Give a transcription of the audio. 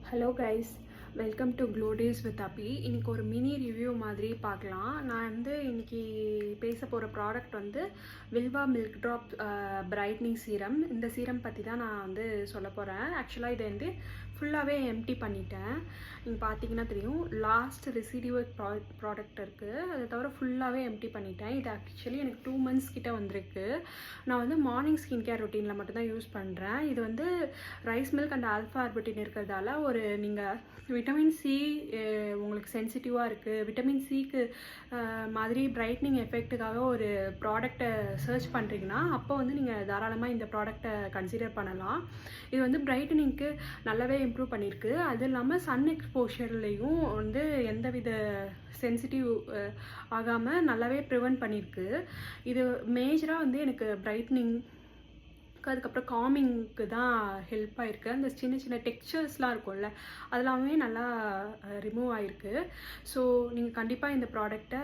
Hello guys, welcome to glow days with Abby. இன்றைக்கி ஒரு mini review மாதிரி பார்க்கலாம். நான் இன்றைக்கி பேச போகிற product Vilva milk drop brightening serum. இந்த சீரம் பற்றி தான் நான் சொல்ல போகிறேன். ஆக்சுவலாக இதை ஃபுல்லாகவே எம்டி பண்ணிட்டேன். நீங்கள் பார்த்தீங்கன்னா தெரியும், லாஸ்ட் ரெசிடியூவ் ப்ராடக்ட் இருக்குது. அதை தவிர ஃபுல்லாகவே எம்டி பண்ணிட்டேன். இது ஆக்சுவலி எனக்கு 2 months கிட்ட வந்திருக்கு. நான் மார்னிங் ஸ்கின் கேர் ரொட்டீனில் மட்டும்தான் யூஸ் பண்ணுறேன். இது rice milk and alpha orbiting இருக்கிறதால நீங்கள் விட்டமின் சி உங்களுக்கு சென்சிட்டிவாக இருக்குது, விட்டமின் சிக்கு மாதிரி பிரைட்னிங் எஃபெக்ட்டுக்காக ஒரு ப்ராடக்டை சர்ச் பண்ணுறீங்கன்னா அப்போ நீங்கள் தாராளமாக இந்த ப்ராடக்டை கன்சிடர் பண்ணலாம். இது பிரைட்டனிங்க்கு நல்லாவே இம்ப்ரூவ் பண்ணியிருக்கு. அது இல்லாமல் சன் எக்ஸ்போஷர்லேயும் எந்தவித சென்சிட்டிவ் ஆகாமல் நல்லாவே ப்ரிவென்ட் பண்ணியிருக்கு. இது மேஜராக எனக்கு பிரைட்னிங், அதுக்கப்புறம் காமிங்க்கு தான் ஹெல்ப் ஆகிருக்கு. அந்த சின்ன சின்ன டெக்ஸ்சர்ஸ்லாம் இருக்கும்ல, அதெல்லாமே நல்லா ரிமூவ் ஆகிருக்கு. ஸோ நீங்கள் கண்டிப்பாக இந்த ப்ராடக்டை